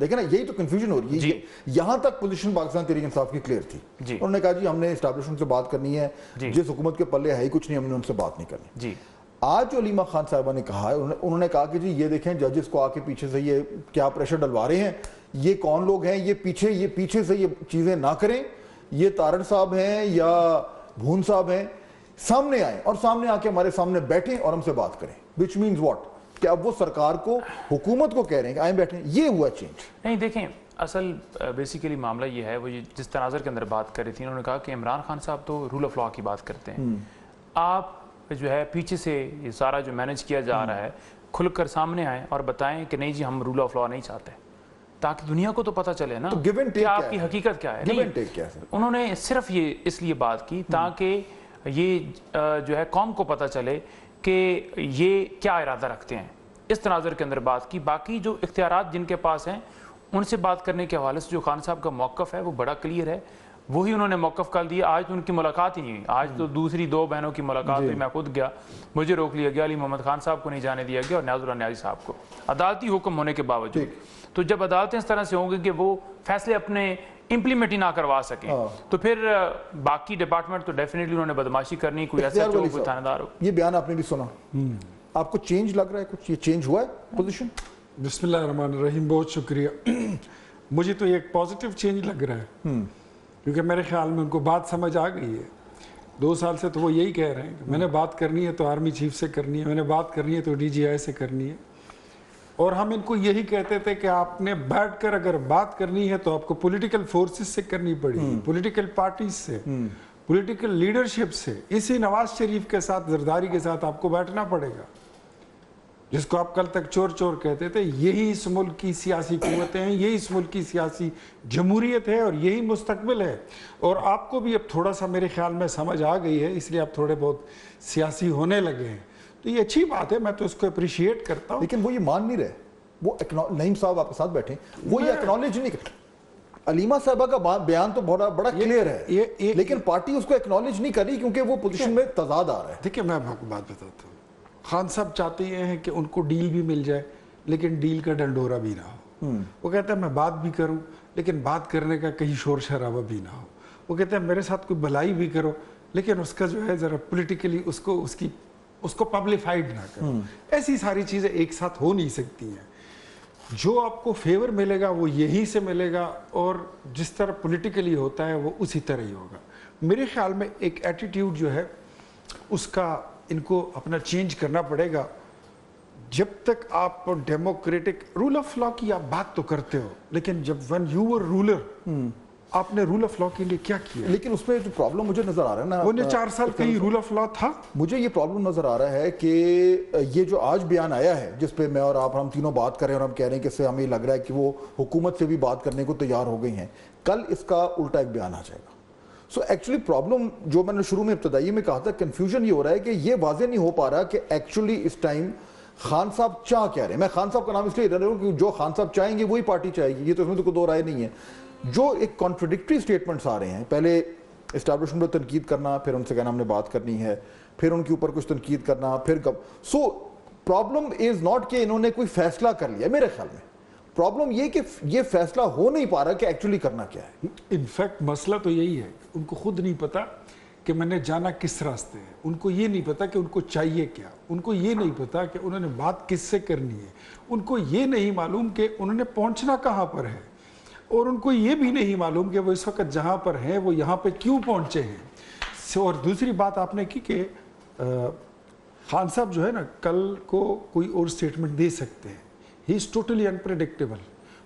دیکھیں نا یہی تو کنفیوژن ہو رہی ہے. یہاں تک پوزیشن پاکستان تحریک انصاف کی کلیئر تھی. انہوں نے کہا جی ہم نے اسٹیبلشمنٹ سے بات کرنی ہے, جس حکومت کے پلے ہے ہی کچھ نہیں, ہم نے ان سے بات نہیں کرنی. آج جو علیمہ خان صاحبہ نے کہا ہے, انہوں نے کہا کہ جی یہ دیکھیں ججز کو آ کے پیچھے سے یہ کیا پریشر ڈلوا رہے ہیں, یہ کون لوگ ہیں, یہ پیچھے سے یہ چیزیں نہ کریں, یہ تارڑ صاحب ہیں یا بھون صاحب ہیں, سامنے آئیں اور سامنے آ کے ہمارے سامنے بیٹھیں اور ہم سے بات کریں. وچ مینز واٹ, کہ اب وہ سرکار کو حکومت کو کہہ رہے ہیں کہ آئیں بیٹھیں. یہ ہوا چینج. نہیں دیکھیں اصل بیسیکلی معاملہ یہ ہے, وہ جس تناظر کے اندر بات کر رہی تھی, انہوں نے کہا کہ عمران خان صاحب تو رول آف لا کی بات کرتے ہیں, آپ جو ہے پیچھے سے یہ سارا جو مینج کیا جا رہا ہے کھل کر سامنے آئیں اور بتائیں کہ نہیں جی ہم رول آف لا نہیں چاہتے, تاکہ دنیا کو تو پتہ چلے نا کہ آپ کی حقیقت کیا ہے. انہوں نے صرف یہ اس لیے بات کی تاکہ یہ جو ہے قوم کو پتہ چلے کہ یہ کیا ارادہ رکھتے ہیں. اس تناظر کے اندر بات کی. باقی جو اختیارات جن کے پاس ہیں ان سے بات کرنے کے حوالے سے جو خان صاحب کا موقف ہے وہ بڑا کلیئر ہے, وہی انہوں نے موقف کل دیا. آج تو ان کی ملاقات ہی نہیں ہوئی, آج تو دوسری 2 بہنوں کی ملاقات ہوئی. میں خود گیا, مجھے روک لیا گیا, علی محمد خان صاحب کو نہیں جانے دیا گیا اور نیاز الرحمن نیازی صاحب کو, عدالتی حکم ہونے کے باوجود. تو جب عدالتیں اس طرح سے ہوں گی کہ وہ فیصلے اپنے امپلیمنٹ ہی نہ کروا سکیں تو پھر باقی ڈپارٹمنٹ تو ڈیفینیٹلی انہوں نے بدماشی کرنی, کوئی ایسا ہو, کوئی تھانے دار ہو. یہ بیان آپ نے بھی سنا, آپ کو چینج لگ رہا ہے کچھ, یہ چینج ہوا ہے پوزیشن؟ بسم اللہ الرحمن الرحیم, بہت شکریہ. مجھے تو ایک پازیٹیو چینج لگ رہا ہے, کیونکہ میرے خیال میں ان کو بات سمجھ آ گئی ہے. 2 سال سے تو وہ یہی کہہ رہے ہیں کہ میں نے بات کرنی ہے تو آرمی چیف سے کرنی ہے, میں نے بات کرنی ہے تو ڈی جی آئی سے کرنی ہے. اور ہم ان کو یہی کہتے تھے کہ آپ نے بیٹھ کر اگر بات کرنی ہے تو آپ کو پولیٹیکل فورسز سے کرنی پڑے گی, پولیٹیکل پارٹیز سے, پولیٹیکل لیڈرشپ سے. اسی نواز شریف کے ساتھ, زرداری کے ساتھ آپ کو بیٹھنا پڑے گا, جس کو آپ کل تک چور چور کہتے تھے. یہی اس ملک کی سیاسی قوتیں ہیں, یہی اس ملک کی سیاسی جمہوریت ہے اور یہی مستقبل ہے. اور آپ کو بھی اب تھوڑا سا میرے خیال میں سمجھ آ گئی ہے, اس لیے آپ تھوڑے بہت سیاسی ہونے لگے ہیں. تو یہ اچھی بات ہے, میں تو اس کو اپریشیٹ کرتا ہوں. لیکن وہ یہ مان نہیں رہے, وہ نعیم صاحب آپ کے ساتھ بیٹھے, وہ یہ اکنالج نہیں کرتے. علیمہ صاحبہ کا بیان تو بڑا کلیئر ہے, لیکن پارٹی اس کو اکنالج نہیں کر رہی کیونکہ وہ پوزیشن میں تضاد آ رہا ہے. دیکھیں میں آپ کو بات بتاتا ہوں, خان صاحب چاہتے یہ ہیں کہ ان کو ڈیل بھی مل جائے لیکن ڈیل کا ڈنڈورا بھی نہ ہو. وہ کہتے ہیں میں بات بھی کروں لیکن بات کرنے کا کہیں شور شرابہ بھی نہ ہو. وہ کہتے ہیں میرے ساتھ کوئی بھلائی بھی کرو لیکن اس کا جو ہے ذرا پولیٹیکلی اس کو پبلیفائڈ نہ کرو. ایسی ساری چیزیں ایک ساتھ ہو نہیں سکتی ہیں. جو آپ کو فیور ملے گا وہ یہیں سے ملے گا, اور جس طرح پولیٹیکلی ہوتا ہے وہ اسی طرح ہی ہوگا. میرے خیال میں ایک ایٹیٹیوڈ جو ہے اس کا ان کو اپنا چینج کرنا پڑے گا. جب تک آپ ڈیموکریٹک رول آف لا کی آپ بات تو کرتے ہو, لیکن جب when you were ruler آپ نے رول آف لا کے لیے کیا کیا؟ لیکن اس میں جو پرابلم مجھے نظر آ رہا ہے نا, وہ 4 سال کہیں رول آف لا تھا. مجھے یہ پرابلم نظر آ رہا ہے کہ یہ جو آج بیان آیا ہے جس پہ میں اور آپ ہم تینوں بات کر رہے ہیں اور ہم کہہ رہے ہیں کہ اس سے ہمیں لگ رہا ہے کہ وہ حکومت سے بھی بات کرنے کو تیار ہو گئی ہیں, کل اس کا الٹا ایک بیان آ جائے گا. سو ایکچولی پرابلم جو میں نے شروع میں ابتدائی میں کہا تھا, کنفیوژن یہ ہو رہا ہے کہ یہ واضح نہیں ہو پا رہا کہ ایکچولی اس ٹائم خان صاحب چاہ کیا رہے ہیں. میں خان صاحب کا نام اس لیے لے رہا ہوں کہ جو خان صاحب چاہیں گے وہی پارٹی چاہے گی, یہ تو اس میں تو کوئی 2 رائے نہیں ہے. جو ایک کانٹرڈکٹری سٹیٹمنٹس آ رہے ہیں, پہلے اسٹیبلشمنٹ پہ تنقید کرنا, پھر ان سے کہنا ہم نے بات کرنی ہے, پھر ان کے اوپر کچھ تنقید کرنا, پھر کب. سو پرابلم از ناٹ کہ انہوں نے کوئی فیصلہ کر لیا. میرے خیال میں پرابلم یہ کہ یہ فیصلہ ہو نہیں پا رہا کہ ایکچولی کرنا کیا ہے. انفیکٹ مسئلہ تو یہی ہے, ان کو خود نہیں پتا کہ میں نے جانا کس راستے ہے. ان کو یہ نہیں پتا کہ ان کو چاہیے کیا. ان کو یہ نہیں پتا کہ انہوں نے بات کس سے کرنی ہے. ان کو یہ نہیں معلوم کہ انہوں نے پہنچنا کہاں پر ہے, اور ان کو یہ بھی نہیں معلوم کہ وہ اس وقت جہاں پر ہیں وہ یہاں پہ کیوں پہنچے ہیں. اور دوسری بات آپ نے کی کہ خان صاحب جو ہے نا کل کو کوئی اور سٹیٹمنٹ دے سکتے ہیں. ہی از ٹوٹلی انپریڈکٹیبل.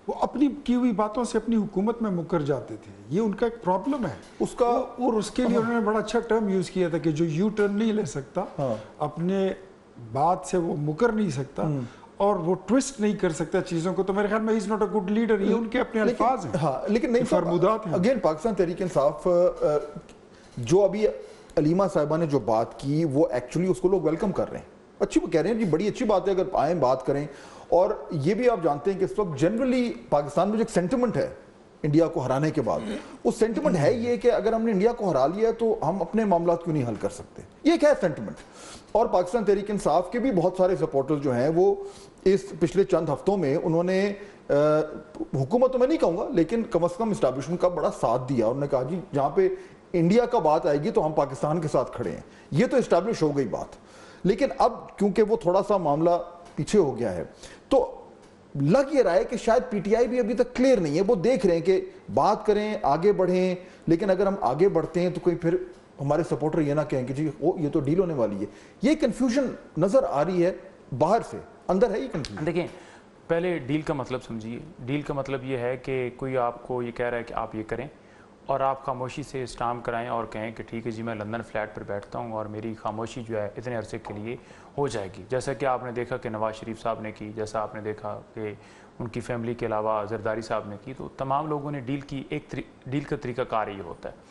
وہ اپنی کی ہوئی باتوں سے اپنی حکومت میں مکر جاتے تھے. یہ ان کا ایک پرابلم ہے اس کا, اور اس کے لیے انہوں نے بڑا اچھا ٹرم یوز کیا تھا کہ جو یو ٹرن نہیں لے سکتا, اپنے بات سے وہ مکر نہیں سکتا اور وہ ٹویسٹ نہیں کر سکتا چیزوں کو. تو میرے خیال میں is not a good leader. یہ ان کے اپنے الفاظ ہیں. ہاں لیکن نہیں فرمودات ہیں. اگین پاکستان تحریک انصاف جو ابھی علیمہ صاحبہ نے جو بات کی وہ ایکچولی اس کو لوگ ویلکم کر رہے ہیں. اچھی کہہ رہے ہیں جی, بڑی اچھی بات ہے اگر آئیں بات کریں. اور یہ بھی آپ جانتے ہیں کہ اس وقت جنرلی پاکستان میں جو ایک سینٹیمنٹ ہے انڈیا کو ہرانے کے بعد, وہ سینٹیمنٹ ہے یہ کہ اگر ہم نے انڈیا کو ہرا لیا تو ہم اپنے معاملات کیوں نہیں حل کر سکتے. یہ کیا ہے سینٹیمنٹ. اور پاکستان تحریک انصاف کے بھی بہت سارے سپورٹرز جو ہیں وہ اس پچھلے چند ہفتوں میں انہوں نے حکومت تو میں نہیں کہوں گا لیکن کم از کم اسٹیبلشمنٹ کا بڑا ساتھ دیا. انہوں نے کہا جی جہاں پہ انڈیا کا بات آئے گی تو ہم پاکستان کے ساتھ کھڑے ہیں. یہ تو اسٹیبلش ہو گئی بات. لیکن اب کیونکہ وہ تھوڑا سا معاملہ پیچھے ہو گیا ہے تو لگ یہ رہا ہے کہ شاید پی ٹی آئی بھی ابھی تک کلیئر نہیں ہے. وہ دیکھ رہے ہیں کہ بات کریں آگے بڑھیں, لیکن اگر ہم آگے بڑھتے ہیں تو کوئی پھر ہمارے سپورٹر یہ نہ کہیں کہ جی یہ تو ڈیل ہونے والی ہے. یہ کنفیوژن نظر آ رہی ہے باہر سے, اندر ہے یہ کنفیوژن. دیکھیں پہلے ڈیل کا مطلب سمجھیے. ڈیل کا مطلب یہ ہے کہ کوئی آپ کو یہ کہہ رہا ہے کہ آپ یہ کریں اور آپ خاموشی سے اسٹامپ کرائیں اور کہیں کہ ٹھیک ہے جی میں لندن فلیٹ پر بیٹھتا ہوں اور میری خاموشی جو ہے اتنے عرصے کے لیے ہو جائے گی. جیسا کہ آپ نے دیکھا کہ نواز شریف صاحب نے کی, جیسا آپ نے دیکھا کہ ان کی فیملی کے علاوہ زرداری صاحب نے کی. تو تمام لوگوں نے ڈیل کی ڈیل کا طریقہ کار یہ ہوتا ہے.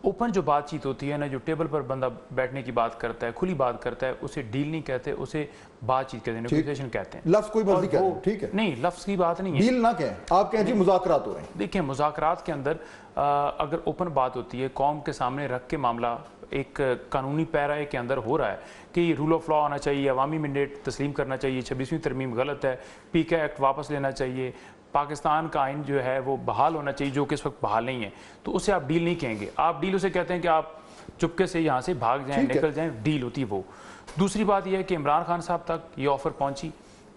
اوپن جو بات چیت ہوتی ہے نا, جو ٹیبل پر بندہ بیٹھنے کی بات کرتا ہے, کھلی بات کرتا ہے, اسے ڈیل نہیں کہتے, اسے بات چیت کہتے ہیں, نیگوشیشن کہتے ہیں. لفظ کوئی مرضی کہہ ٹھیک ہے, نہیں لفظ کی بات نہیں ہے, ڈیل نہ کہیں, آپ کہیں جی مذاکرات ہو رہے ہیں. دیکھیں مذاکرات کے اندر اگر اوپن بات ہوتی ہے, قوم کے سامنے رکھ کے معاملہ ایک قانونی پیرائے کے اندر ہو رہا ہے کہ یہ رول آف لا ہونا چاہیے, عوامی مینڈیٹ تسلیم کرنا چاہیے, 26ویں ترمیم غلط ہے, پی کے ایکٹ واپس لینا چاہیے, پاکستان کا آئین جو ہے وہ بحال ہونا چاہیے جو کہ اس وقت بحال نہیں ہے, تو اسے آپ ڈیل نہیں کہیں گے. آپ ڈیل اسے کہتے ہیں کہ آپ چپکے سے یہاں سے بھاگ جائیں, نکل جائیں, ڈیل ہوتی ہے وہ. دوسری بات یہ ہے کہ عمران خان صاحب تک یہ آفر پہنچی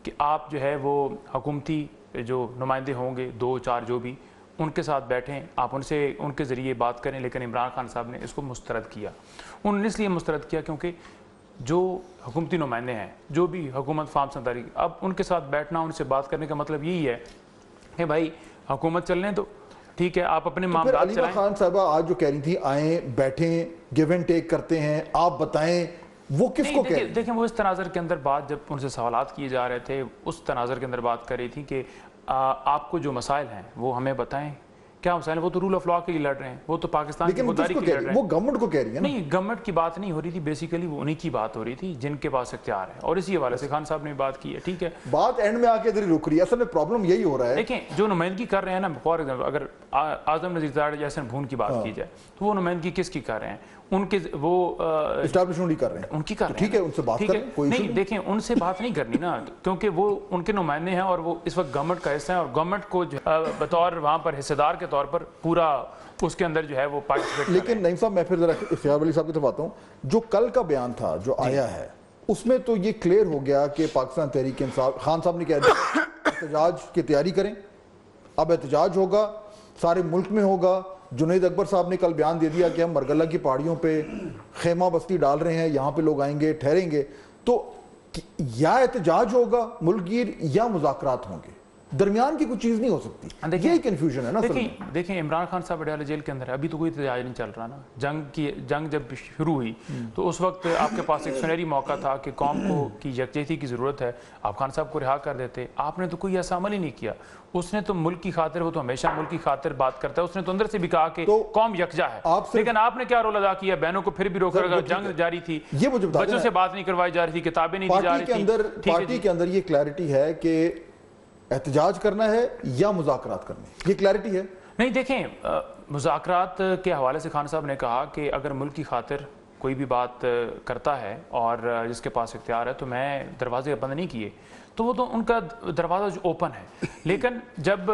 کہ آپ جو ہے وہ حکومتی جو نمائندے ہوں گے 2-4 جو بھی, ان کے ساتھ بیٹھیں, آپ ان سے ان کے ذریعے بات کریں. لیکن عمران خان صاحب نے اس کو مسترد کیا. انہوں نے اس لیے مسترد کیا کیونکہ جو حکومتی نمائندے ہیں, جو بھی حکومت فارم سرداری, اب ان کے ساتھ بیٹھنا, ان سے بات کرنے کا مطلب یہی ہے کہ بھائی حکومت چلنے تو ٹھیک ہے, آپ اپنے معاملات چلائیں. خان صاحبہ آج جو کہہ رہی تھی آئیں بیٹھیں گیو اینڈ ٹیک کرتے ہیں, آپ بتائیں وہ کس کو کہہ رہی ہیں؟ دیکھیں وہ اس تناظر کے اندر بات, جب ان سے سوالات کیے جا رہے تھے اس تناظر کے اندر بات کر رہی تھی کہ آپ کو جو مسائل ہیں وہ ہمیں بتائیں. کیا مسائل ہیں؟ وہ تو رول آف لا کے لیے لڑ رہے ہیں, وہ تو پاکستان کی خودداری کے لیے لڑ رہے ہیں. وہ گورنمنٹ کو کہہ رہی ہے. نہیں گورنمنٹ کی بات نہیں ہو رہی تھی, بیسیکلی وہ انہی کی بات ہو رہی تھی جن کے پاس اختیار ہے, اور اسی حوالے سے خان صاحب نے بات کی ہے. ٹھیک ہے, بات اینڈ میں آ کے ادھر رک رہی ہے. اصل میں پرابلم یہی ہو رہا ہے. دیکھیں جو نمائندگی کر رہے ہیں نا, فار ایگزامپل اگر اعظم نذیر زاہد جیسن بھون کی بات کی جائے تو وہ نمائندگی کس کی کر رہے ہیں؟ ان کے وہ اسٹیبلشمنٹ ہی کر رہے ہیں, ان کی کر رہے ہیں. ٹھیک ہے, ان سے بات کریں. نہیں دیکھیں ان سے بات نہیں کرنی نا, کیونکہ وہ ان کے نمائندے ہیں اور وہ اس وقت گورنمنٹ کا حصہ ہیں, اور گورنمنٹ کو بطور وہاں پر حصے دار کے طور پر پورا اس کے اندر جو ہے وہ پارٹیسپیٹ. لیکن نعیم صاحب میں پھر ذرا اختیار علی صاحب کی طرف آتا ہوں. جو کل کا بیان تھا جو آیا ہے اس میں تو یہ کلیئر ہو گیا کہ پاکستان تحریک انصاف, خان صاحب نے کہہ دیا احتجاج کی تیاری کریں, اب احتجاج ہوگا, سارے ملک میں ہوگا. جنید اکبر صاحب نے کل بیان دے دیا کہ ہم مرگلہ کی پہاڑیوں پہ خیمہ بستی ڈال رہے ہیں, یہاں پہ لوگ آئیں گے, ٹھہریں گے. تو یا احتجاج ہوگا ملک گیر یا مذاکرات ہوں گے, درمیان کی کوئی چیز نہیں ہو سکتی. یہی کنفیوژن ہے نا. دیکھیں عمران خان صاحب اڈیالہ جیل کے اندر ہے, ابھی تو کوئی احتجاج نہیں چل رہا نا. جنگ جب شروع ہوئی تو اس وقت آپ کے پاس ایک سنہری موقع تھا کہ قوم کو کی یکجہتی کی ضرورت ہے, آپ خان صاحب کو رہا کر دیتے. آپ نے تو کوئی ایسا عمل ہی نہیں کیا. اس نے تو ملک کی خاطر, وہ تو ہمیشہ ملک کی خاطر بات کرتا ہے, اس نے تو اندر سے بھی کہا کہ قوم یکجا ہے. لیکن آپ نے کیا رول ادا کیا؟ بہنوں کو پھر بھی روکا رکھا, جنگ جاری تھی, بچوں سے بات نہیں کروائی جا رہی تھی, کتابیں نہیں دی جا رہی تھی. پارٹی کے اندر یہ کلیئرٹی ہے کہ احتجاج کرنا ہے یا مذاکرات کرنے, یہ کلیئرٹی ہے. نہیں دیکھیں مذاکرات کے حوالے سے خان صاحب نے کہا کہ اگر ملک کی خاطر کوئی بھی بات کرتا ہے اور جس کے پاس اختیار ہے تو میں دروازے بند نہیں کیے, تو وہ تو ان کا دروازہ جو اوپن ہے. لیکن جب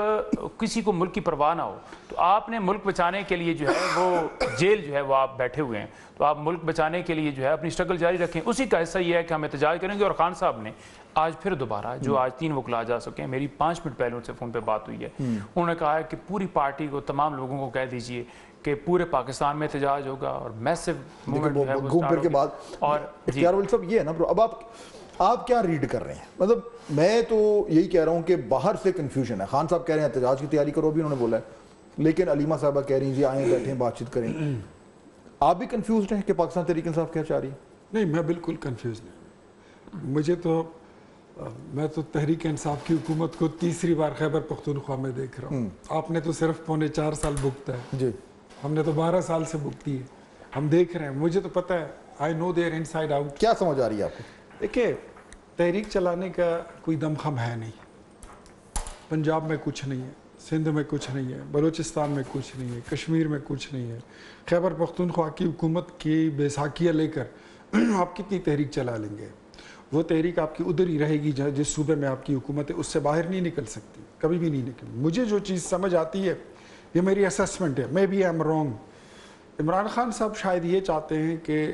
کسی کو ملک کی پرواہ نہ ہو تو آپ نے ملک بچانے کے لیے جو ہے وہ جیل جو ہے وہ آپ بیٹھے ہوئے ہیں, تو آپ ملک بچانے کے لیے جو ہے اپنی اسٹرگل جاری رکھیں. اسی کا حصہ یہ ہے کہ ہم احتجاج کریں گے. اور خان صاحب نے آج پھر دوبارہ, جو آج 3 وکلا جا سکے ہیں, میری 5 منٹ پہلے ان سے فون پہ بات ہوئی ہے, انہوں نے کہا ہے کہ پوری پارٹی کو, تمام لوگوں کو کہہ دیجئے کہ پورے پاکستان میں احتجاج ہوگا اور میسو موومنٹ جو ہے وہ گھوم پھر کے بعد. اور اختیار ولی صاحب یہ ہے نا برو, اب آپ کیا ریڈ کر رہے ہیں؟ مطلب میں تو یہی کہہ رہا ہوں کہ باہر سے کنفیوژن ہے. خان صاحب کہہ رہے ہیں احتجاج کی تیاری کرو, بھی انہوں نے بولا ہے, لیکن علیمہ صاحبہ کہہ رہی ہیں جی آئیں بیٹھیں بات چیت کریں. آپ بھی کنفیوزڈ ہیں کہ پاکستان تحریک انصاف کیا چاہ رہی ہے؟ نہیں, میں بالکل کنفیوز نہیں. مجھے تو میں تو تحریک انصاف کی حکومت کو تیسری بار خیبر پختونخوا میں دیکھ رہا ہوں. آپ نے تو صرف 4.25 سال بھگتا ہے جی, ہم نے تو 12 سال سے بھگتی ہے. ہم دیکھ رہے ہیں, مجھے تو پتہ ہے, آئی نو دیئر ان سائڈ آؤٹ. کیا سمجھ آ رہی ہے آپ کو؟ دیکھیں تحریک چلانے کا کوئی دمخم ہے نہیں. پنجاب میں کچھ نہیں ہے, سندھ میں کچھ نہیں ہے, بلوچستان میں کچھ نہیں ہے, کشمیر میں کچھ نہیں ہے. خیبر پختونخوا کی حکومت کی بیساکھیاں لے کر آپ کتنی تحریک چلا لیں گے؟ وہ تحریک آپ کی ادھر ہی رہے گی جس صوبے میں آپ کی حکومت ہے، اس سے باہر نہیں نکل سکتی، کبھی بھی نہیں نکل. مجھے جو چیز سمجھ آتی ہے، یہ میری اسسمنٹ ہے، maybe I am wrong. Imran Khan صاحب شاید یہ چاہتے ہیں کہ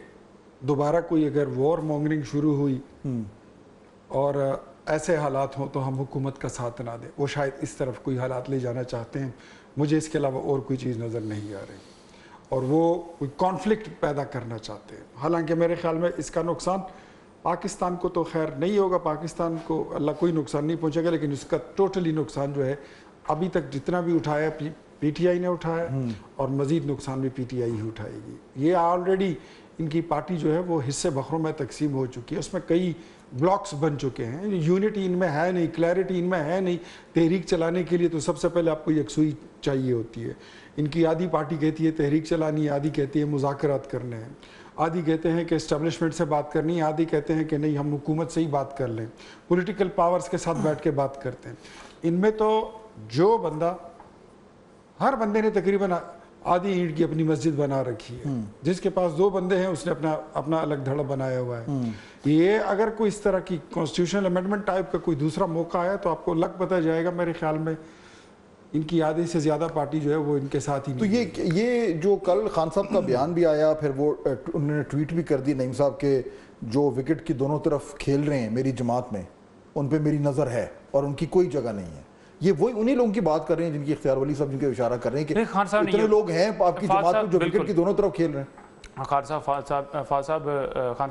دوبارہ کوئی اگر وار مونگرنگ شروع ہوئی اور ایسے حالات ہوں تو ہم حکومت کا ساتھ نہ دیں. وہ شاید اس طرف کوئی حالات لے جانا چاہتے ہیں. مجھے اس کے علاوہ اور کوئی چیز نظر نہیں آ رہی، اور وہ کوئی کانفلکٹ پیدا کرنا چاہتے ہیں. حالانکہ میرے خیال میں اس کا نقصان پاکستان کو تو خیر نہیں ہوگا، پاکستان کو اللہ کوئی نقصان نہیں پہنچے گا، لیکن اس کا ٹوٹلی نقصان جو ہے ابھی تک جتنا بھی اٹھایا پی ٹی آئی نے اٹھایا، اور مزید نقصان بھی پی ٹی آئی ہی اٹھائے گی. یہ آلریڈی ان کی پارٹی جو ہے وہ حصے بخروں میں تقسیم ہو چکی ہے، اس میں کئی بلاکس بن چکے ہیں. یونٹی ان میں ہے نہیں، کلیئرٹی ان میں ہے نہیں. تحریک چلانے کے لیے تو سب سے پہلے آپ کو یکسوئی چاہیے ہوتی ہے. ان کی آدھی پارٹی کہتی ہے تحریک چلانی ہے، آدھی کہتی ہے مذاکرات کرنے ہیں، آدھی کہتے ہیں کہ اسٹیبلشمنٹ سے بات کرنی ہے، آدھی کہتے ہیں کہ نہیں ہم حکومت سے ہی بات کر لیں، پولیٹیکل پاورز کے ساتھ بیٹھ کے بات کرتے ہیں. ان میں تو جو بندہ، ہر بندے نے تقریباً آدھی اینٹ کی اپنی مسجد بنا رکھی ہے. جس کے پاس 2 بندے ہیں اس نے اپنا الگ دھڑا بنایا ہوا ہے. یہ اگر کوئی اس طرح کی کانسٹیٹیوشنل امینڈمنٹ ٹائپ کا کوئی دوسرا موقع آیا تو آپ کو لگ پتہ جائے گا. میرے خیال میں ان کی آدھی سے زیادہ پارٹی جو ہے وہ ان کے ساتھ ہی. تو یہ جو کل خان صاحب کا بیان بھی آیا، پھر وہ انہوں نے ٹویٹ بھی کر دی نعیم صاحب کے، جو وکٹ کی دونوں طرف کھیل رہے ہیں میری جماعت میں، ان پہ میری نظر ہے اور ان کی کوئی جگہ نہیں ہے. یہ وہی انہی لوگوں کی بات کر رہے ہیں جن کی اختیار ولی صاحب جن کے اشارہ کر رہے ہیں کہ اتنے لوگ ہیں آپ کی جماعت میں جو وکٹ کی دونوں طرف کھیل رہے ہیں. خان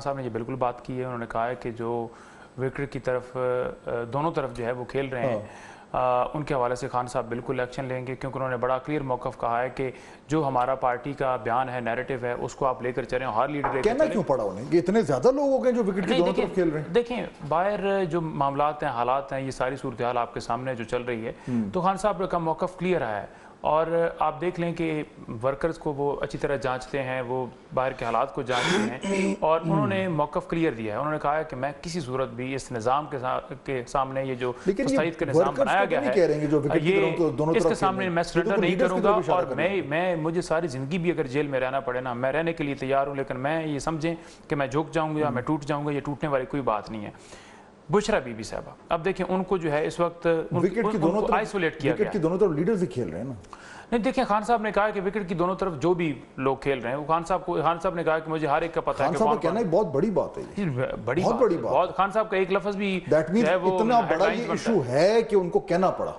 صاحب نے یہ بالکل بات کی ہے. انہوں نے کہا ہے کہ جو وکٹ کی طرف دونوں طرف جو ہے وہ کھیل رہے ہیں، ان کے حوالے سے خان صاحب بالکل ایکشن لیں گے، کیونکہ انہوں نے بڑا کلیئر موقف کہا ہے کہ جو ہمارا پارٹی کا بیان ہے، نیریٹو ہے، اس کو آپ لے کر چلیں. ہر لیڈر لے کر کہنا کیوں پڑا انہیں کہ اتنے زیادہ لوگ ہو گئے جو وکٹ کی دونوں طرف کھیل رہے ہیں؟ دیکھیں باہر جو معاملات ہیں، حالات ہیں، یہ ساری صورتحال آپ کے سامنے جو چل رہی ہے، تو خان صاحب کا موقف کلیئر ہے. اور آپ دیکھ لیں کہ ورکرز کو وہ اچھی طرح جانچتے ہیں، وہ باہر کے حالات کو جانچتے ہیں، اور انہوں نے موقف کلیئر دیا ہے. انہوں نے کہا ہے کہ میں کسی صورت بھی اس نظام کے سامنے یہ جو مستعد کا نظام بنایا گیا ہے، اس کے سامنے میں سرنڈر نہیں کروں گا. اور میں مجھے ساری زندگی بھی اگر جیل میں رہنا پڑے نا، میں رہنے کے لیے تیار ہوں، لیکن میں یہ سمجھیں کہ میں جھک جاؤں گا یا میں ٹوٹ جاؤں گا، یہ ٹوٹنے والی کوئی بات نہیں ہے. بشرا بی بی صاحبہ، اب دیکھیں ان کو جو ہے اس وقت آئسولیٹ کیا گیا. وکٹ کی دونوں طرف لیڈرز ہی کھیل رہے ہیں نا. نہیں دیکھیں، خان صاحب نے کہا کہ وکٹ کی دونوں طرف جو بھی لوگ کھیل رہے ہیں، وہ خان صاحب نے کہا کہ مجھے ہر ایک کا پتہ ہے. خان صاحب کا کہنا ہے بہت بڑی بات ہے، بہت بڑی بات. خان صاحب کا ایک لفظ بھی دیٹ مینس اتنا بڑا یہ ایشو ہے کہ ان کو کہنا پڑا،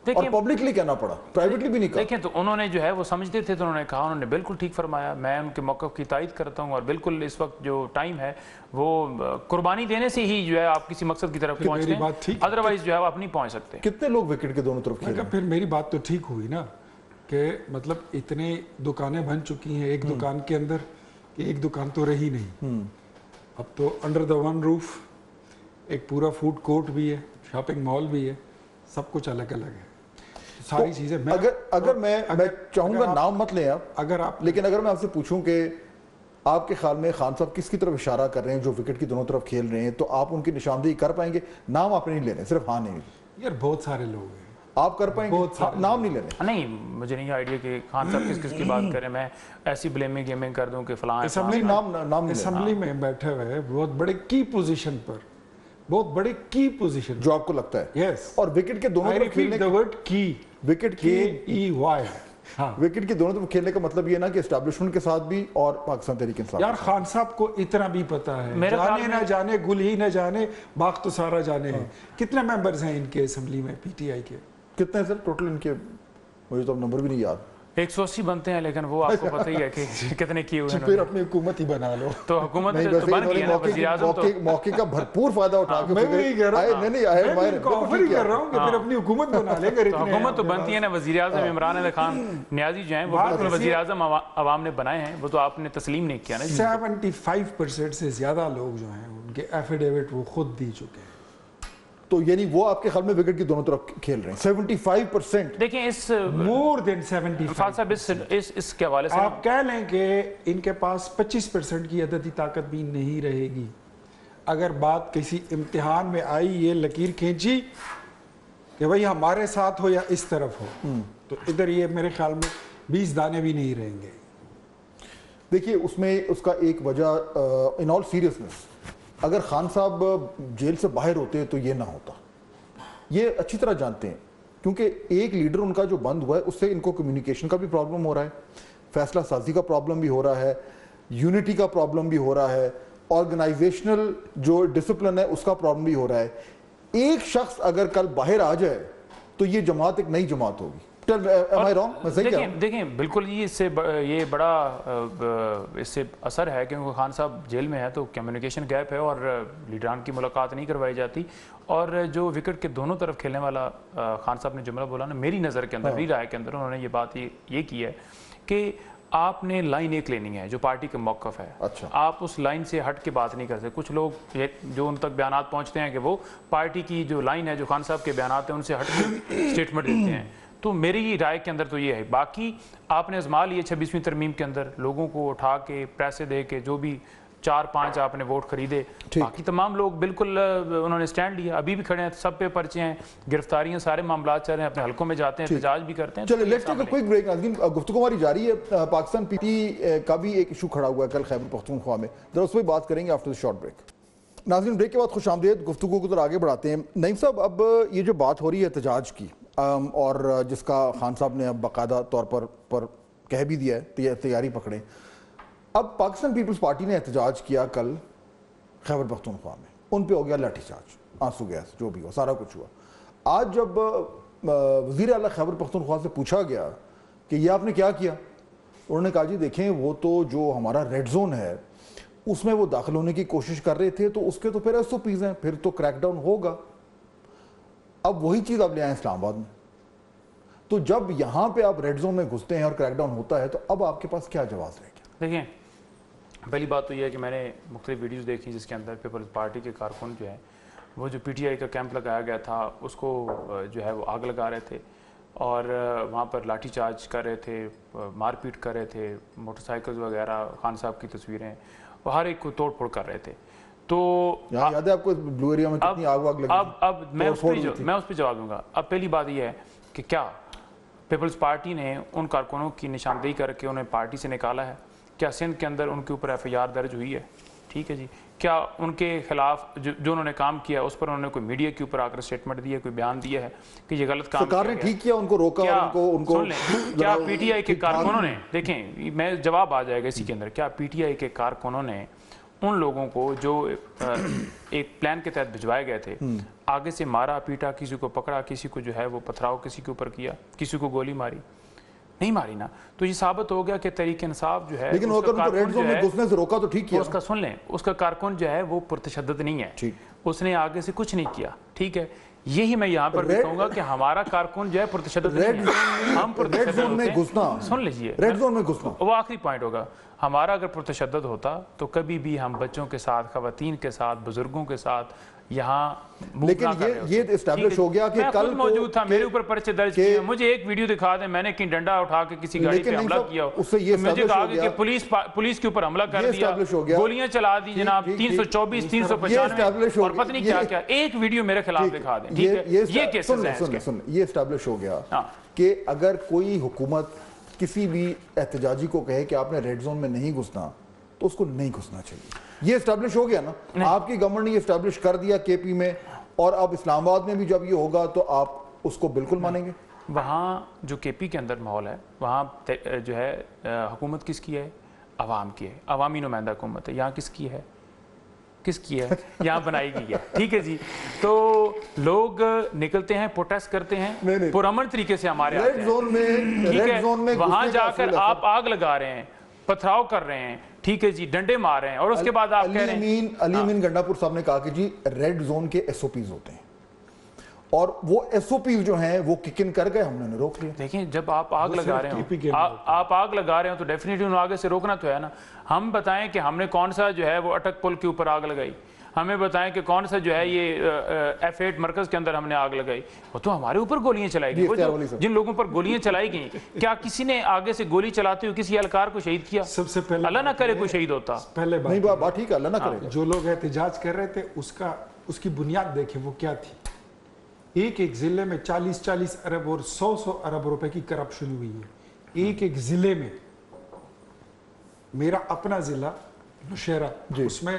اور پبلکلی کہنا پڑا، پرائیویٹلی بھی نہیں کہا. دیکھیں تو انہوں نے جو ہے وہ سمجھتے تھے تو انہوں نے کہا، انہوں نے بالکل ٹھیک فرمایا. میں ان کے موقف کی تائید کرتا ہوں، اور بالکل اس وقت جو ٹائم ہے وہ قربانی دینے سے ہی جو ہے آپ کسی مقصد کی طرف پہنچتے ہیں، ادروائز جو ہے آپ نہیں پہنچ سکتے. کتنے لوگ وکٹ کے دونوں طرف کھیل رہے ہیں؟ پھر میری بات تو ٹھیک ہوئی نا کہ مطلب اتنے دکانیں بن چکی ہیں ایک دکان کے اندر کہ ایک دکان تو رہی نہیں. اب تو انڈر دا ون روف ایک پورا فوڈ کورٹ بھی ہے، شاپنگ مال بھی ہے، سب کچھ الگ الگ ہے ساری چیزیں. اگر میں چاہوں گا نام مت لیں آپ، لیکن اگر میں آپ سے پوچھوں کہ آپ کے خیال میں خان صاحب کس کی طرف اشارہ کر رہے ہیں جو وکٹ کی دونوں طرف کھیل رہے ہیں، تو آپ ان کی نشاندہی کر پائیں گے؟ نام آپ نہیں لے رہے، صرف ہاں نہیں یار، بہت سارے لوگ ہیں، آپ کر پائیں گے؟ نام نہیں لینے. نہیں، مجھے نہیں آئیڈیا کہ خان صاحب کس کی بات کریں. میں ایسی بلیمنگ گیمنگ کر دوں کہ فلاں اسمبلی میں بیٹھے ہوئے بہت بڑے کی پوزیشن پر، بہت بڑے کی پوزیشن جو آپ کو لگتا ہے. یس. اور وکٹ کے دونوں طرف کھیلنے کا ورڈ کی، وکٹ کی KEY، وکٹ کی دونوں طرف کھیلنے کا مطلب یہ نا کہ اسٹیبلشمنٹ کے ساتھ بھی اور پاکستان تحریک انصاف. یار خان صاحب کو اتنا بھی پتا ہے، جانے نہ جانے، گل ہی نہ جانے، باغ تو سارا جانے ہیں. کتنے ممبرز ہیں ان کے اسمبلی میں پی ٹی آئی کے؟ کتنے ہیں سر ٹوٹل ان کے؟ مجھے تو نمبر بھی نہیں یاد. 180 بنتے ہیں، لیکن وہ آپ کو پتہ ہی ہے کہ کتنے کیے ہوئے ہیں. پھر اپنی حکومت ہی بنا لو. تو حکومت تو بن گئی ہے نا، وزیر اعظم تو موقع کا بھرپور فائدہ اٹھا کے میں بھی کہہ رہا ہوں، نہیں آفر ہی کر رہا ہوں کہ پھر اپنی حکومت بنا لیں گے. حکومت تو بنتی ہے نا. وزیر اعظم عمران خان نیازی جو ہیں وہ بالکل وزیر اعظم عوام نے بنائے ہیں، وہ تو آپ نے تسلیم نہیں کیا نا. 75% سے زیادہ لوگ جو ہیں ان کے ایفیڈیوٹ وہ خود دی چکے ہیں. تو یعنی وہ آپ کے خیال میں وکٹ کی دونوں طرف کھیل رہے ہیں 75%؟ دیکھیں اس مور دین 75%. فاضل صاحب اس کے حوالے سے آپ کہہ لیں کہ ان کے پاس 25% کی عددی طاقت بھی نہیں رہے گی. اگر بات کسی امتحان میں آئی، یہ لکیر کھینچی کہ بھائی ہمارے ساتھ ہو یا اس طرف ہو، تو ادھر یہ میرے خیال میں 20 دانے بھی نہیں رہیں گے. دیکھیے اس میں اس کا ایک وجہ ان آل سیریسنس اگر خان صاحب جیل سے باہر ہوتے تو یہ نہ ہوتا. یہ اچھی طرح جانتے ہیں کیونکہ ایک لیڈر ان کا جو بند ہوا ہے اس سے ان کو کمیونیکیشن کا بھی پرابلم ہو رہا ہے, فیصلہ سازی کا پرابلم بھی ہو رہا ہے, یونٹی کا پرابلم بھی ہو رہا ہے, آرگنائزیشنل جو ڈسپلن ہے اس کا پرابلم بھی ہو رہا ہے. ایک شخص اگر کل باہر آ جائے تو یہ جماعت ایک نئی جماعت ہوگی. دیکھیں بالکل یہ بڑا اس سے اثر ہے کیونکہ خان صاحب جیل میں ہے تو کمیونیکیشن گیپ ہے اور لیڈران کی ملاقات نہیں کروائی جاتی. اور جو وکٹ کے دونوں طرف کھیلنے والا خان صاحب نے جملہ بولا نا, میری نظر کے اندر, میری رائے کے اندر انہوں نے یہ بات یہ کی ہے کہ آپ نے لائن ایک لینی ہے جو پارٹی کا موقف ہے. اچھا, آپ اس لائن سے ہٹ کے بات نہیں کر سکتے. کچھ لوگ جو ان تک بیانات پہنچتے ہیں کہ وہ پارٹی کی جو لائن ہے, جو خان صاحب کے بیانات ہیں, ان سے ہٹ کے اسٹیٹمنٹ دیتے ہیں. تو میری رائے کے اندر تو یہ ہے. باقی آپ نے آزما لیے 26ویں ترمیم کے اندر لوگوں کو اٹھا کے پیسے دے کے جو بھی 4-5 آپ نے ووٹ خریدے, باقی تمام لوگ بالکل انہوں نے سٹینڈ لیا, ابھی بھی کھڑے ہیں, سب پہ پرچے ہیں, گرفتاریاں, سارے معاملات چل رہے ہیں, اپنے حلقوں میں جاتے ہیں, احتجاج بھی کرتے ہیں. چلے let's take a quick break. ناظرین گفتگو ہماری جاری ہے. پاکستان پی ٹی کا بھی ایک ایشو کھڑا ہوا ہے کل خیبر پختونخوا میں, ذرا اس پہ بات کریں گے آفٹر شارٹ بریک. ناظرین بریک کے بعد خوش آمدید. گفتگو کو ذرا آگے بڑھاتے ہیں. نعیم صاحب, اب یہ جو بات ہو رہی ہے احتجاج کی اور جس کا خان صاحب نے اب باقاعدہ طور پر کہہ بھی دیا ہے, تیاری پکڑیں. اب پاکستان پیپلز پارٹی نے احتجاج کیا کل خیبر پختونخوا میں, ان پہ ہو گیا لاٹھی چارج, آنسو گیس, جو بھی ہوا, سارا کچھ ہوا. آج جب وزیر اعلیٰ خیبر پختونخوا سے پوچھا گیا کہ یہ آپ نے کیا کیا, انہوں نے کہا جی دیکھیں وہ تو جو ہمارا ریڈ زون ہے اس میں وہ داخل ہونے کی کوشش کر رہے تھے تو اس کے تو پھر SOPs ہیں, پھر تو کریک ڈاؤن ہوگا. اب وہی چیز آپ لے آئیں اسلام آباد میں, تو جب یہاں پہ آپ ریڈ زون میں گھستے ہیں اور کریک ڈاؤن ہوتا ہے تو اب آپ کے پاس کیا جواز رہے گا؟ دیکھیں پہلی بات تو یہ ہے کہ میں نے مختلف ویڈیوز دیکھی جس کے اندر پیپلز پارٹی کے کارکن جو ہیں وہ جو PTI کا کیمپ لگایا گیا تھا اس کو جو ہے وہ آگ لگا رہے تھے اور وہاں پر لاٹھی چارج کر رہے تھے, مار پیٹ کر رہے تھے, موٹر سائیکلز وغیرہ, خان صاحب کی تصویریں, وہ ہر ایک کو توڑ پھوڑ کر رہے تھے. تو یاد ہے آپ کو بلو ایریا میں کتنی آگ واگ لگی؟ اب میں اس پہ جواب دوں گا. اب پہلی بات یہ ہے کہ کیا پیپلز پارٹی نے ان کارکنوں کی نشاندہی کر کے انہیں پارٹی سے نکالا ہے؟ کیا سندھ کے اندر ان کے اوپر FIR درج ہوئی ہے؟ ٹھیک ہے جی. کیا ان کے خلاف جو انہوں نے کام کیا اس پر انہوں نے کوئی میڈیا کے اوپر آ کر اسٹیٹمنٹ دی ہے, کوئی بیان دیا ہے کہ یہ غلط کام سرکار نے ٹھیک کیا, ان کو روکا اور ان کو سن لیں, کیا PTI کے کارکنوں نے, دیکھیں میں جواب آ جائے گا اسی کے اندر, کیا PTI کے کارکنوں نے ان لوگوں کو جو ایک پلان کے تحت بھجوائے گئے تھے آگے سے مارا پیٹا, کسی کو پکڑا, کسی کو جو ہے وہ پتھراؤ کسی کے اوپر کیا, کسی کو گولی ماری؟ نہیں ماری نا. تو یہ ثابت ہو گیا کہ تحریک انصاف جو ہے, لیکن اگر ان کو ریڈ زون میں گھسنے سے روکا تو ٹھیک کیا. اس کا سن لیں, اس کا کارکن جو ہے وہ پرتشدد نہیں ہے, اس نے آگے سے کچھ نہیں کیا. ٹھیک ہے, یہی میں یہاں پر بھی کہوں گا کہ ہمارا کارکن جو ہے پرتشدد نہیں ہے. ہم ریڈ زون میں گھسنا, سن لیجئے, ریڈ زون میں گھسنا وہ آخری پوائنٹ ہوگا. ہمارا اگر پرتشدد ہوتا تو کبھی بھی ہم بچوں کے ساتھ, خواتین کے ساتھ, بزرگوں کے ساتھ یہاں لیکن یہ اسٹیبلش ہو گیا کہ کل موجود تھا, میرے اوپر پرچے درج کیے. مجھے ایک ویڈیو دکھا دیں میں نے کہیں ڈنڈا اٹھا کے کسی گاڑی پہ حملہ کیا ہو, مجھے کہا کہ پولیس کے اوپر حملہ کر دیا, گولیاں چلا دی جناب, 324 395 اور پتہ نہیں کیا کیا. ایک ویڈیو میرے خلاف دکھا دیں. ٹھیک ہے, یہ کیسز ہیں. یہ اسٹیبلش ہو گیا کہ اگر کوئی حکومت کسی بھی احتجاجی کو کہے کہ آپ نے ریڈ زون میں نہیں گھسنا تو اس کو نہیں گھسنا چاہیے. یہ اسٹیبلش ہو گیا نا, آپ کی گورنمنٹ نے یہ اسٹیبلش کر دیا KP میں, اور اب اسلام آباد میں بھی جب یہ ہوگا تو آپ اس کو بالکل مانیں گے؟ وہاں جو KP کے اندر ماحول ہے وہاں جو ہے حکومت کس کی ہے؟ عوام کی ہے, عوامی نمائندہ حکومت ہے. یہاں کس کی ہے؟ کس کی ہے؟ یہاں بنائی گئی ہے. ٹھیک ہے جی, تو لوگ نکلتے ہیں, پروٹیسٹ کرتے ہیں پرامن طریقے سے ہمارے آتے ہیں. ٹھیک ہے, وہاں جا کر آپ آگ لگا رہے ہیں, پتھراؤ کر رہے ہیں, ٹھیک ہے جی, ڈنڈے مار رہے ہیں, اور اس کے بعد آپ کہہ رہے ہیں. علی امین گنڈا پور صاحب نے کہا کہ جی ریڈ زون کے SOPs ہوتے ہیں اور وہ SOPs جو ہیں وہ کک ان کر گئے, ہم نے روک لیا. دیکھیں جب آپ آگ لگا رہے ہوں, آپ آگ لگا رہے ہوں تو ڈیفینیٹلی انہوں آگے سے روکنا تو ہے نا. ہم بتائیں کہ ہم نے کون سا جو ہے وہ اٹک پل کے اوپر آگ لگائی, ہمیں بتائیں کہ کون سا جو ہے یہ F8 مرکز کے اندر ہم نے آگ لگائی. وہ تو ہمارے اوپر گولیاں چلائی گئی, جن لوگوں پر گولیاں چلائی گئیں, کیا کسی نے آگے سے گولی چلاتے ہوئے کسی اہلکار کو شہید کیا؟ سب سے پہلے اللہ نہ کرے کوئی شہید ہوتا. پہلے نہیں بات ٹھیک ہے, اللہ نہ کرے. جو لوگ احتجاج کر رہے تھے اس کی بنیاد دیکھیں وہ کیا تھی. ایک ضلع میں 40 ارب اور 100 ارب روپے کی کرپشن ہوئی ہے. ایک ضلع میں, میرا اپنا ضلع نوشہرہ, اس میں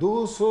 200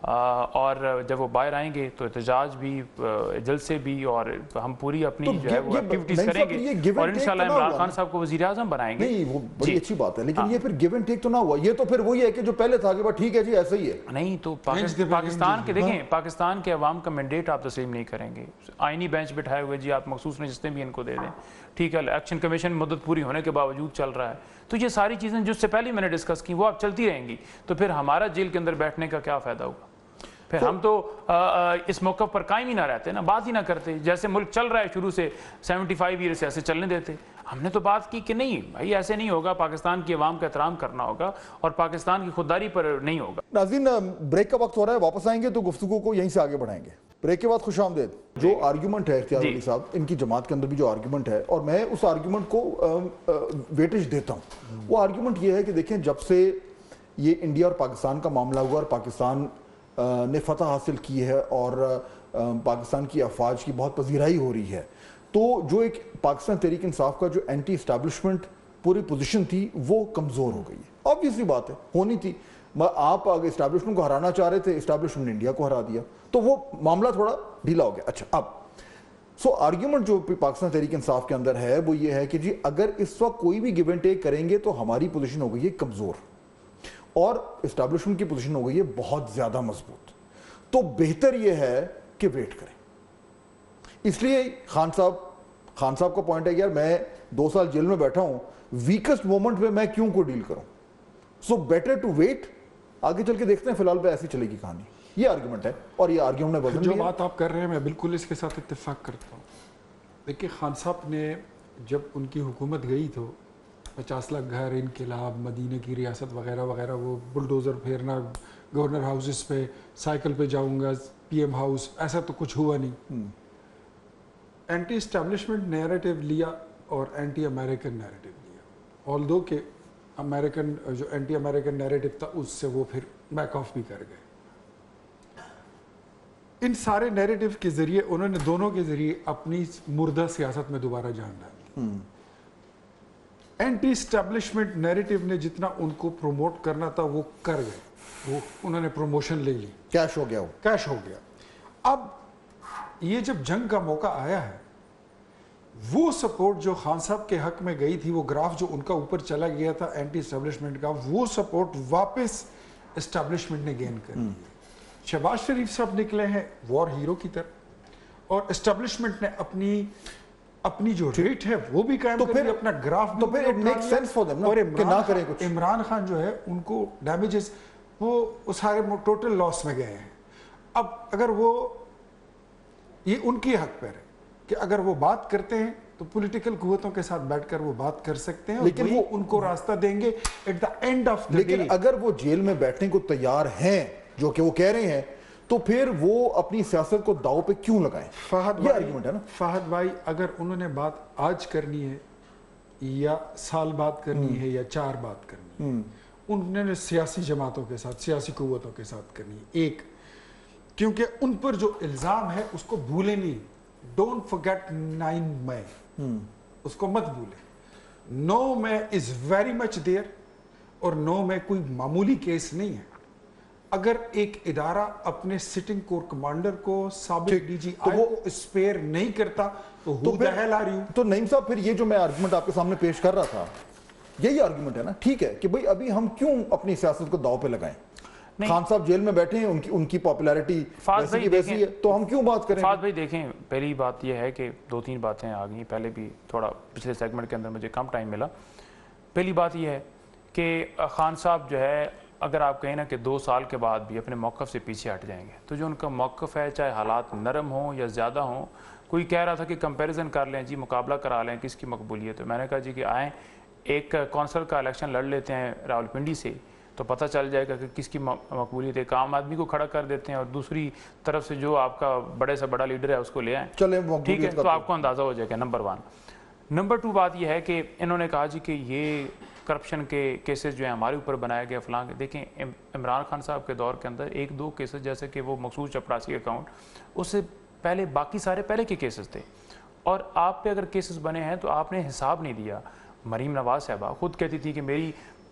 اور جب وہ باہر آئیں گے تو احتجاج بھی جلسے بھی اور ہم پوری اپنی جو ہے وہ ایکٹیویٹیز کریں گے اور انشاءاللہ عمران خان صاحب کو وزیر اعظم بنائیں گے. نہیں وہ بڑی اچھی بات ہے لیکن یہ پھر گیو اینڈ ٹیک تو نہ ہوا, یہ تو پھر وہی ہے کہ جو پہلے تھا کہ بس ٹھیک ہے جی ایسا ہی ہے. نہیں تو پاکستان کے دیکھیں پاکستان کے عوام کا مینڈیٹ آپ تسلیم نہیں کریں گے. آئینی بینچ بٹھائے ہوئے جی آپ مخصوص نشستیں بھی ان کو دے دیں, ٹھیک ہے, الیکشن کمیشن مدت پوری ہونے کے باوجود چل رہا ہے. تو یہ ساری چیزیں جو اس سے پہلے میں نے ڈسکس کی وہ اب چلتی رہیں گی, تو پھر ہمارا جیل کے اندر بیٹھنے کا کیا فائدہ ہوگا؟ پھر ہم تو اس موقف پر قائم ہی نہ رہتے نا, بات ہی نہ کرتے. جیسے ملک چل رہا ہے شروع سے 75 ایئر سے ایسے چلنے دیتے. ہم نے تو بات کی کہ نہیں بھائی ایسے نہیں ہوگا, پاکستان کی عوام کا احترام کرنا ہوگا اور پاکستان کی خودداری پر نہیں ہوگا. ناظرین بریک کا وقت ہو رہا ہے, واپس آئیں گے تو گفتگو کو یہیں سے آگے بڑھائیں گے. بریک کے بعد خوش آمدید. جو آرگیومنٹ ہے اختیار علی صاحب, ان کی جماعت کے اندر بھی جو آرگیومنٹ ہے, اور میں اس آرگیومنٹ کو ویٹیج دیتا ہوں, وہ آرگیومنٹ یہ ہے کہ دیکھیں جب سے یہ انڈیا اور پاکستان کا معاملہ ہوا اور پاکستان نے فتح حاصل کی ہے اور پاکستان کی افواج کی بہت پذیرائی ہو رہی ہے, تو جو ایک پاکستان تحریک انصاف کا جو اینٹی اسٹیبلشمنٹ پوری پوزیشن تھی وہ کمزور ہو گئی ہے. آبویسلی بات ہے, ہونی تھی. آپ اگر اسٹیبلشمنٹ کو ہرانا چاہ رہے تھے, اسٹیبلشمنٹ نے انڈیا کو ہرا دیا, تو وہ معاملہ تھوڑا ڈھیلا ہو گیا. اچھا اب آرگیومنٹ جو پاکستان تحریک انصاف کے اندر ہے وہ یہ ہے کہ جی اگر اس وقت کوئی بھی گیو اینڈ ٹیک کریں گے تو ہماری پوزیشن ہو گئی ہے کمزور اور اسٹیبلشمنٹ کی پوزیشن ہو گئی ہے بہت زیادہ مضبوط. تو بہتر یہ ہے کہ ویٹ کریں. اس لیے خان صاحب کا پوائنٹ ہے کہ یار میں 2 سال جیل میں بیٹھا ہوں, ویکسٹ مومنٹ پہ میں کیوں کو ڈیل کروں, سو بیٹر ٹو ویٹ. آگے چل کے دیکھتے ہیں, فی الحال پہ ایسی چلے گی کہانی. یہ آرگیومنٹ ہے اور یہ آرگیومنٹ نے وزن جو لیا. بات آپ کر رہے ہیں میں بالکل اس کے ساتھ اتفاق کرتا ہوں. دیکھیے خان صاحب نے جب ان کی حکومت گئی تو 50 لاکھ گھر, انقلاب, مدینہ کی ریاست وغیرہ وغیرہ, وہ بلڈوزر پھیرنا گورنر ہاؤسز پہ, سائیکل پہ جاؤں گا, پی ایم ہاؤس, ایسا تو کچھ ہوا نہیں. اینٹی اسٹیبلشمنٹ نیریٹو لیا اور اینٹی امریکن نیریٹو لیا, آلدو کہ امریکن جو اینٹی امریکن نیریٹو تھا اس سے وہ پھر بیک آف بھی کر گئے. ان سارے نیریٹو کے ذریعے انہوں نے دونوں کے ذریعے اپنی مردہ سیاست میں دوبارہ جان ڈالی. اینٹی اسٹیبلشمنٹ نیریٹو نے جتنا ان کو پروموٹ کرنا تھا وہ کر گئے, وہ انہوں نے پروموشن لے لی, کیش ہو گیا, کیش ہو گیا. اب یہ جب جنگ کا موقع آیا ہے, وہ سپورٹ جو خان صاحب کے حق میں گئی تھی, وہ گراف جو ان کا اوپر چلا گیا تھا اینٹی اسٹیبلشمنٹ کا, وہ سپورٹ واپس اسٹیبلشمنٹ نے گین کر لی. شہباز شریف صاحب نکلے ہیں وار ہیرو کی طرح اور اسٹیبلشمنٹ نے اپنی جو ریٹ ہے وہ بھی قائم کر دی, اپنا گراف بھی. تو پھر it make sense for them کہ نہ کریں کچھ. عمران خان جو ہے ان کو ڈیمیجز وہ سارے ٹوٹل لاس میں گئے ہیں. اب اگر وہ یہ ان کی حق پر ہے کہ اگر وہ بات کرتے ہیں تو پولیٹیکل قوتوں کے ساتھ بیٹھ کر وہ بات کر سکتے ہیں, لیکن وہ ان کو راستہ دیں گے at the end of the day. لیکن اگر وہ جیل میں بیٹھنے کو تیار ہیں جو کہ وہ کہہ رہے ہیں, تو پھر وہ اپنی سیاست کو داؤ پہ کیوں لگائیں؟ یہ آرگیومنٹ ہے نا فہد بھائی, اگر انہوں نے بات آج کرنی ہے یا سال بعد کرنی ہے یا 4 بعد کرنی ہے, انہوں نے سیاسی جماعتوں کے ساتھ, سیاسی قوتوں کے ساتھ کرنی ہے. ایک کیونکہ ان پر جو الزام ہے اس کو بھولیں نہیں. ڈونٹ فرگیٹ 9 مئی, اس کو مت بھولیں. 9 مئی از ویری مچ دیئر, اور 9 مئی کوئی معمولی کیس نہیں ہے. اگر ایک ادارہ اپنے سٹنگ کور کمانڈر کو, سابق ڈی جی آئی کو اسپیئر نہیں کرتا تو who the hell are you؟ تو نعیم صاحب پھر یہ جو میں آرگیومنٹ آپ کے سامنے پیش کر رہا تھا, یہی آرگیومنٹ ہے نا, ٹھیک ہے کہ بھئی ابھی ہم کیوں اپنی سیاست کو داؤ پہ لگائیں. خان صاحب جیل میں بیٹھے ہیں, ان کی پاپولیرٹی ویسی کی ویسی ہے, تو ہم کیوں بات کریں؟ فہد بھائی دیکھیں, پہلی بات یہ ہے کہ 2-3 باتیں آ گئیں, پہلے بھی تھوڑا پچھلے سیگمنٹ کے اندر مجھے کم ٹائم ملا. پہلی بات یہ ہے کہ خان صاحب جو ہے, اگر آپ کہیں نا کہ 2 سال کے بعد بھی اپنے موقف سے پیچھے ہٹ جائیں گے, تو جو ان کا موقف ہے چاہے حالات نرم ہوں یا زیادہ ہوں, کوئی کہہ رہا تھا کہ کمپیریزن کر لیں جی, مقابلہ کرا لیں کس کی مقبولیت ہے. میں نے کہا جی کہ آئیں ایک کونسل کا الیکشن لڑ لیتے ہیں راولپنڈی سے, تو پتہ چل جائے گا کہ کس کی مقبولیت ہے. ایک عام آدمی کو کھڑا کر دیتے ہیں اور دوسری طرف سے جو آپ کا بڑے سے بڑا لیڈر ہے اس کو لے آئیں, ٹھیک ہے, تو آپ کو اندازہ ہو جائے گا. نمبر 1. نمبر 2 بات یہ ہے کہ انہوں نے کہا جی کہ یہ کرپشن کے کیسز جو ہیں ہمارے اوپر بنائے گئے فلاں. دیکھیں عمران خان صاحب کے دور کے اندر 1-2 کیسز, جیسے کہ وہ مخصوص چپراسی اکاؤنٹ, اس سے پہلے باقی سارے پہلے کے کیسز تھے, اور آپ پہ اگر کیسز بنے ہیں تو آپ نے حساب نہیں دیا. مریم نواز صاحبہ خود کہتی تھی کہ میری